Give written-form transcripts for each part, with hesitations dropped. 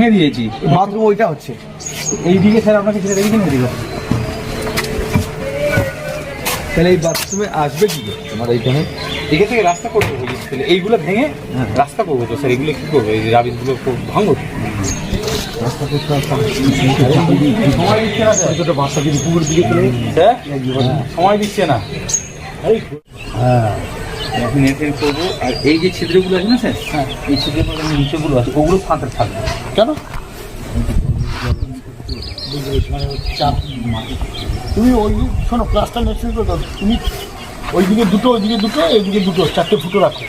ভেঙে দিয়েছি, বাথরুম ওইটা হচ্ছে এইদিকে স্যার আপনাকে ছেড়ে দেখেছেন এদিকে। তাহলে এই বাথরুমে আসবে কি আমার এইখানে এখান থেকে রাস্তা করবো, এইগুলো ভেঙে রাস্তা করবো তো স্যার, এগুলো কি করবো, এই রাবিশগুলো ভাঙবো রাস্তা করতে সময় দিচ্ছে না স্যার। ছোটো বাচ্চা যদি পুকুর দিকে চলে স্যার সময় দিচ্ছে না। হ্যাঁ এখন এখানে করবো। আর এই যে ছিদ্রগুলো আছে না স্যার, হ্যাঁ এই ছিদ্রগুলো নিচেগুলো আছে ওগুলো ফাঁকা থাকবে। কেন চাপ তুমি ওই শোনো প্লাস্টার নেক্সট করো, তুমি ওইদিকে দুটো ওইদিকে দুটো এইদিকে দুটো 4টে ফুটো রাখো,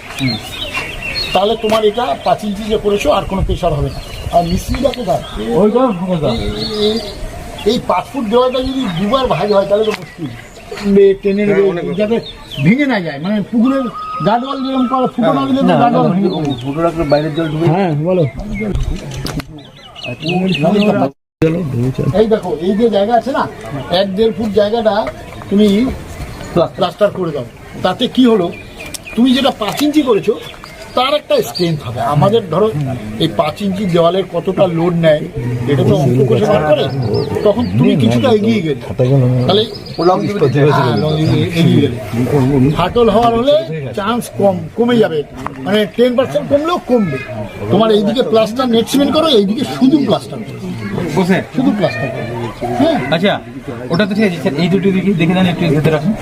তাহলে তোমার এটা 5 ইঞ্চি যে করেছো আর কোনো প্রেশার হবে না। আর মিস্ত্রিটা কোথায় এই 5 ফুট দেওয়াটা যদি দুবার ভাগ হয় তাহলে তো মুশকিল, টেনে যাতে ভেঙে না যায়, মানে পুকুরের গাডওয়াল যেরকম করে ফুটো না দিলে গাডওয়াল ফুটো রাখলে বাইরের জল ঢুকে। হ্যাঁ বলো। এই দেখো এই যে জায়গা আছে না 1-1.5 ফুট জায়গাটা তুমি প্লাস্টার করে দাও, তাতে কি হলো তুমি যেটা 5 ইঞ্চি করেছো তার একটা স্ট্রেংথ হবে। আমাদের ধরো এই 5 ইঞ্চি দেওয়ালের কতটা লোড নেয় এটা তো অঙ্ক করে বার করে, তখন তুমি কিছুটা এগিয়ে গেলে তাহলে এগিয়ে গেলে ফাটল হওয়ার হলে চান্স কমে যাবে, মানে 10% কমলেও কমবে। তোমার এইদিকে প্লাস্টার নেট সিমেন্ট করো, এইদিকে শুধু প্লাস্টার বসে শুধু প্লাস্টার। হ্যাঁ আচ্ছা ওটা তো ঠিক আছে স্যার, এই দুটো দিকে দেখে নেন একটু ভেতরে রাখুন।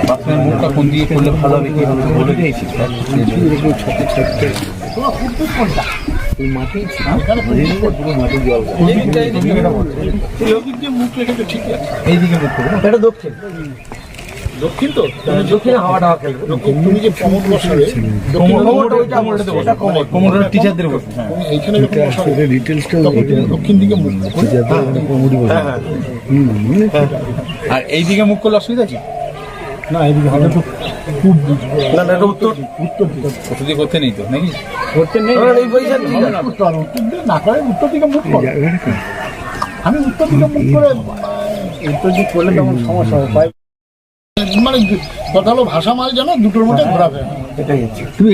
বাথরুমের মুখটা কোন দিকে করলে ভালো হবে কি হবে বলে দিয়েছি। তোমার ফুটবুট কোনটা মাটি মুখ রেখেছো ঠিক আছে, এইদিকে মুখ করবো, এটা দক্ষিণ দক্ষিণ তো দক্ষিণে হাওয়াটা খেলবে। তুমি যে কোমর বসাবে কোমরটা টিচারদের বসে, তুমি এইখানে যখন বসাবে ডিটেইলসটা দক্ষিণ দিকে মুখ আর এইদিকে মুখ করলে অসুবিধা আছে না, এইদিকে হবে তো খুব না না উত্তর উত্তর দিকে করতে নেই তো নাকি করতে নেই এই পয়সা ঠিক আছে উত্তর না করে উত্তর দিকে মুখ করো। আমি উত্তর দিকে মুখ করে উত্তর দিকে করলে তেমন সমস্যা হয়, মানে কথা হলো ভাষা মাল জানো দুটোর মধ্যে ঘোরাবে। এটাই হচ্ছে তুমি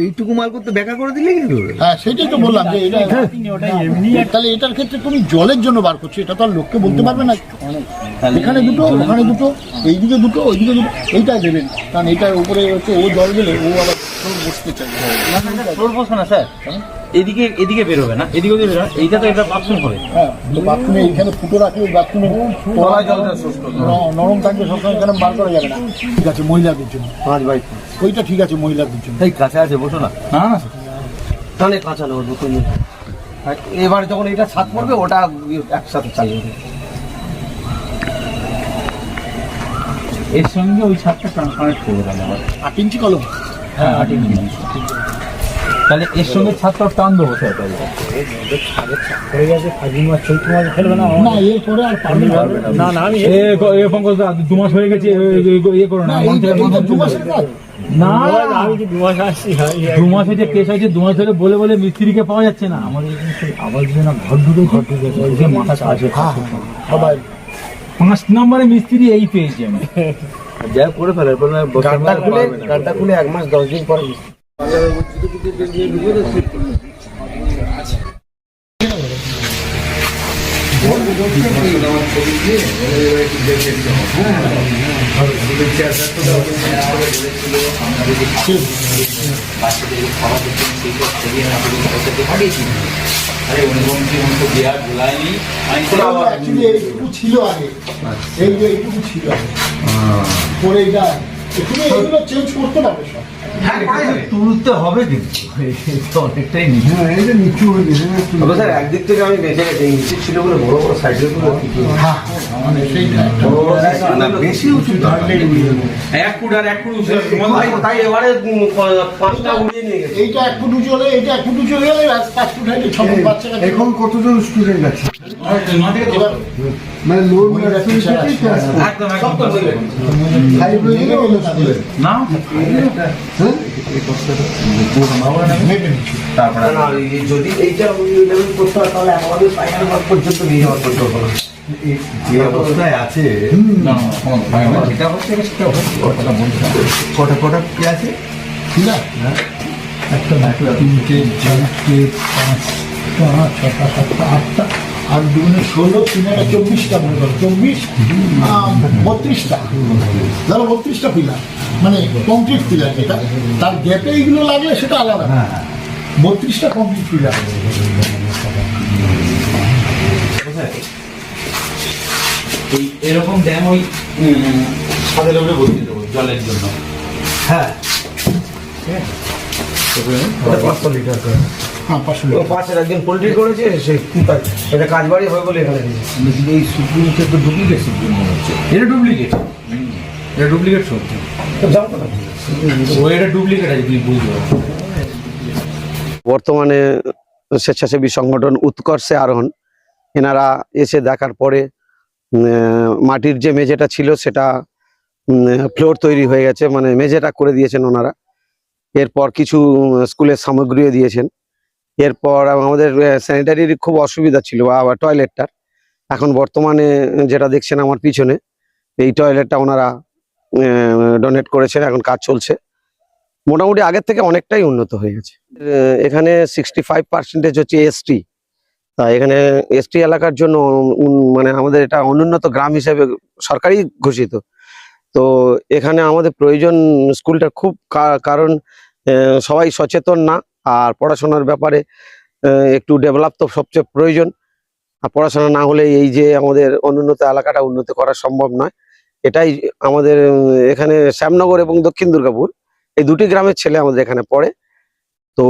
এইটুকু মাল করতে ব্যাখ্যা করে দিলে কিন্তু। হ্যাঁ সেটাই তো বললাম যে এটা এমনি, তাহলে এটার ক্ষেত্রে তুমি জলের জন্য বার করছো, এটা তো আর লোককে বলতে পারবে না এখানে দুটো ওখানে দুটো এইদিকে দুটো ওইদিকে দুটো, এইটাই দেবেন কারণ এইটার উপরে হচ্ছে ও জল গেলে ও আবার বসতে চাই। ফ্লোর বসবে না স্যার, এদিকে এদিকে বেরোবে না, এদিকে বেরোবে না, এইটা তো এটা বাথরুম হবে। হ্যাঁ তো বাথরুমে এইখানে ফুটো রাখলে ওই বাথরুমে নরম থাকবে সবসময়, এখানে বার করা যাবে না। ঠিক আছে মহিলাদের জন্য 5 বাই 5 ওইটা ঠিক আছে মহিলাদের জন্য। এই কাছে আছে বসো না, না না তাহলে কাঁচা নেবো দুটো নিয়ে। এবার যখন এটা ছাদ পড়বে ওটা একসাথে চালিয়ে দেবে। এর সঙ্গে ওই ছাদটা কানেক্ট করবে তাহলে আবার 8 ইঞ্চি কলম। হ্যাঁ 8 ইঞ্চি, তাহলে এর সঙ্গে ছাদটা টান দেবো স্যার। হয়ে গেছে ফাগুন মাস চৈত্র মাস খেলবে না, না এরপরে আর পারবে না। না আমি 2 মাস হয়ে গেছে, ইয়ে করো না 2 মাসের কাজ না, আমি কি 2 মাস আসছি, 2 মাসে যে কেস আছে 2 মাস ধরে বলে বলে মিস্ত্রিকে পাওয়া যাচ্ছে না। আমাদের আবার যে না ঘর ঢুকে মাথা আছে সবাই 5 নম্বরে মিস্ত্রি এই পেয়েছি আমি, যা করে ফেলে গাড়টা খুলে 1 মাস 10 দিন পরে ছিল আগে, এই যে এইটুকু ছিল পরে এটা এগুলো চেঞ্জ করতে পারবে সব। তুলতে হবে কিন্তু অনেকটাই নিচু হয়ে গেছে স্যার একদিক থেকে আমি বেঁচে গেছি, নিচে ছিল বলে বড় বড় সাইডের গুলো বেশি উঁচু 1 ফুট আর 1 ফুট উঁচু, তাই এবারে 5টা উড়িয়ে নিয়ে গেছে। এইটা 1 ফুট উঁচু হলে এইটা 1 ফুট উঁচু হয়ে গেলে 5 ফুট হাইটে 6 ফুট বাচ্চারা। এখন কতজন স্টুডেন্ট আছে মানে লোড না যদি এইটা লেভেল করতে হয় তাহলে আমাদের ফাইনাল ওয়ার্ক পর্যন্ত নিয়ে যাওয়ার পরিকল্পনা যে অবস্থায় আছে। সেটা হচ্ছে সেটা কটা কটা কি আছে না একটা 3 4 5 5, 6, 7, 8টা, আর 2 16, 3 24টা মনে করো, 24, 32টা, ধরো 32টা পিলার, মানে কমপ্লিট পিলার যেটা, তার গ্যাপে এইগুলো লাগলে সেটা আলাদা, 32টা কমপ্লিট পিলার। এই এরকম ড্যাম ওই ছাদের উপরে বসিয়ে দেবো জলের জন্য। হ্যাঁ, 500 লিটার করে। হ্যাঁ, 500 ও পাশের একজন পোল্ট্রি করেছে, সে এটা কাজ বাড়ি হয় বলে এখানে দিয়েছে। কিন্তু এই সুপ্রিমকে তো ডুপ্লিকেট সুপ্রিম মনে হচ্ছে। এটা ডুপ্লিকেট, এটা ডুপ্লিকেট সবজি। তো যাও না। ও এটা ডুপ্লিকেট আছে, তুমি বুঝতে পারছো। বর্তমানে স্বেচ্ছাসেবী সংগঠন উৎকর্ষে আরোহণ, এনারা এসে দেখার পরে মাটির যে মেঝেটা ছিল সেটা ফ্লোর তৈরি হয়ে গেছে, মানে মেঝেটা করে দিয়েছেন ওনারা। এরপর কিছু স্কুলের সামগ্রীও দিয়েছেন। এরপর আমাদের স্যানিটারির খুব অসুবিধা ছিল, বা টয়লেটটার। এখন বর্তমানে যেটা দেখছেন আমার পিছনে, এই টয়লেটটা ওনারা ডোনেট করেছেন, এখন কাজ চলছে। মোটামুটি আগের থেকে অনেকটাই উন্নত হয়ে গেছে। এখানে 65% হচ্ছে এসটি। তা এখানে এসটি এলাকার জন্য মানে আমাদের এটা অনুন্নত গ্রাম হিসেবে সরকারি ঘোষিত। তো এখানে আমাদের প্রয়োজন স্কুলটা খুব, কারণ সবাই সচেতন না, আর পড়াশোনার ব্যাপারে একটু ডেভেলপ তো সবচেয়ে প্রয়োজন। আর পড়াশোনা না হলে এই যে আমাদের অনুন্নত এলাকাটা উন্নতি করা সম্ভব নয়। এটাই আমাদের এখানে শ্যামনগর এবং দক্ষিণ দুর্গাপুর এই দুটি গ্রামের ছেলে আমাদের এখানে পড়ে। তো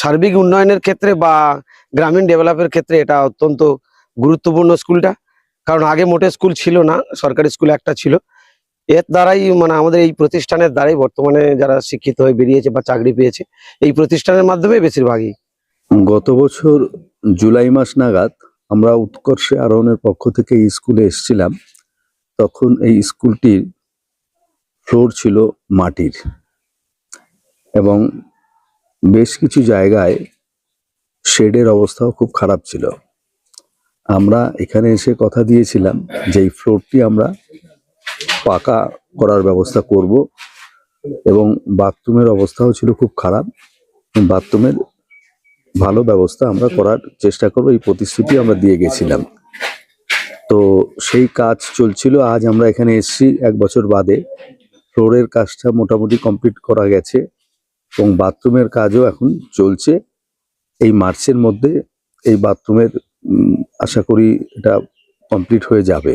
সার্বিক উন্নয়নের ক্ষেত্রে বা গ্রামীণ ডেভেলপের ক্ষেত্রে এটা অত্যন্ত গুরুত্বপূর্ণ স্কুলটা, কারণ আগে মোটে স্কুল ছিল না, সরকারি স্কুল একটা ছিল। এর দ্বারাই মানে আমাদের এই প্রতিষ্ঠানের দ্বারাই বর্তমানে যারা শিক্ষিত হয়ে বেরিয়েছে বা চাকরি পেয়েছে এই প্রতিষ্ঠানের মাধ্যমে বেশিরভাগই। গত বছর জুলাই মাস নাগাদ আমরা উৎকর্ষে আরোহণের পক্ষ থেকে এই স্কুলে এসেছিলাম। তখন এই স্কুলটির ফ্লোর ছিল মাটির, এবং বেশ কিছু জায়গায় শেডের অবস্থাও খুব খারাপ ছিল। আমরা এখানে এসে কথা দিয়েছিলাম যে এই ফ্লোরটি আমরা পাকা করার ব্যবস্থা করব, এবং বাথরুমের অবস্থাও ছিল খুব খারাপ। বাথরুমের ভালো ব্যবস্থা আমরা করার চেষ্টা করব, এই প্রতিশ্রুতি আমরা দিয়ে গেছিলাম। তো সেই কাজ চলছিল। আজ আমরা এখানে এসেছি 1 বছর বাদে। ফ্লোরের কাজটা মোটামুটি কমপ্লিট করা গেছে, এবং বাথরুমের কাজও এখন চলছে। এই মার্চের মধ্যে এই বাথরুমের আশা করি এটা কমপ্লিট হয়ে যাবে।